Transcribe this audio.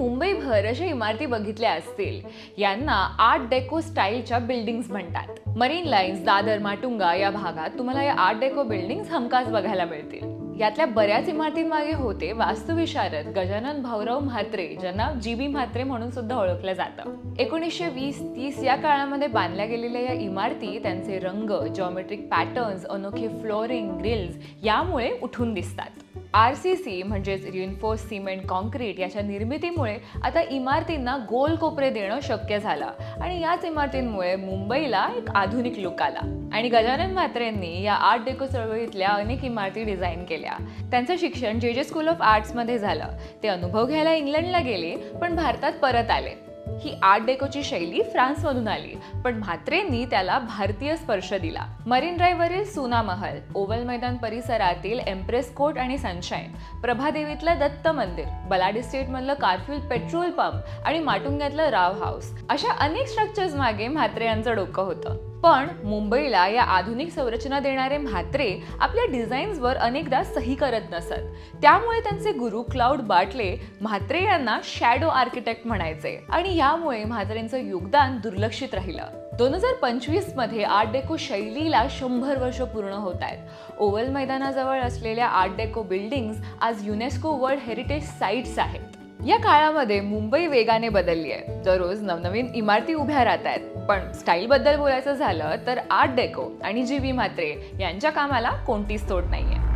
मुंबईभर अशा इमारती बघितल्या असतील. यांना आर्ट डेको स्टाईलच्या बिल्डिंग्स म्हणतात. मरीन लाईन्स, दादर, माटुंगा या भागात तुम्हाला या आर्ट डेको बिल्डिंग्स हमखास बघायला मिळतील. यातल्या बऱ्याच इमारतींमागे होते वास्तुविशारद गजानन भाऊराव म्हात्रे, ज्यांना जी.बी. म्हात्रे म्हणून सुद्धा ओळखलं जातं. 1920-30 या काळामध्ये बांधल्या गेलेल्या या इमारती त्यांचे रंग, जॉमेट्रिक पॅटर्न्स, अनोखे फ्लोरिंग, ग्रिल्स यामुळे उठून दिसतात. RCC म्हणजेच रिइन्फोर्स्ड सिमेंट कॉन्क्रीट याच्या निर्मितीमुळे आता इमारतींना गोल कोपरे देणं शक्य झालं आणि याच इमारतींमुळे मुंबईला एक आधुनिक लुक आला. आणि गजानन म्हात्रेंनी या आर्ट डेको चळवळीतल्या अनेक इमारती डिझाईन केल्या. त्यांचं शिक्षण जे स्कूल ऑफ आर्ट्स मध्ये झालं. ते अनुभव घ्यायला इंग्लंडला गेले, पण भारतात परत आले. ही आर्ट डेकोची शैली फ्रान्समधून आली, पण म्हात्रेंनी त्याला भारतीय स्पर्श दिला. मरीन ड्राईव्हवरील सुना महल, ओव्हल मैदान परिसरातील एम्प्रेस कोर्ट आणि सनशाईन, प्रभादेवीतलं दत्त मंदिर, बलाड इस्टेटमधलं कारफ्यूल पेट्रोल पंप आणि माटुंग्यातलं राव हाऊस अशा अनेक स्ट्रक्चर्स मागे म्हात्रे यांचं डोकं होतं. पण मुंबईला या आधुनिक संरचना देणारे म्हात्रे आपल्या डिझाईन्सवर अनेकदा सही करत नसत. त्यामुळे त्यांचे गुरु क्लाउड बाटले म्हात्रे यांना शॅडो आर्किटेक्ट म्हणायचे आणि यामुळे म्हात्रेंचं योगदान दुर्लक्षित राहिलं. 2025 मध्ये आर्ट डेको शैलीला 100 वर्ष पूर्ण होत आहेत. ओव्हल मैदानाजवळ असलेल्या आर्ट डेको बिल्डिंग्स आज युनेस्को वर्ल्ड हेरिटेज साइट्स आहेत. या काळामध्ये मुंबई वेगाने बदलली आहे. दररोज नवनवीन इमारती उभ्या राहत आहेत. पण स्टाईल बद्दल बोलायचं झालं तर आर्ट डेको आणि जी.बी. म्हात्रे यांच्या कामाला कोणतीच तोड नाहीये.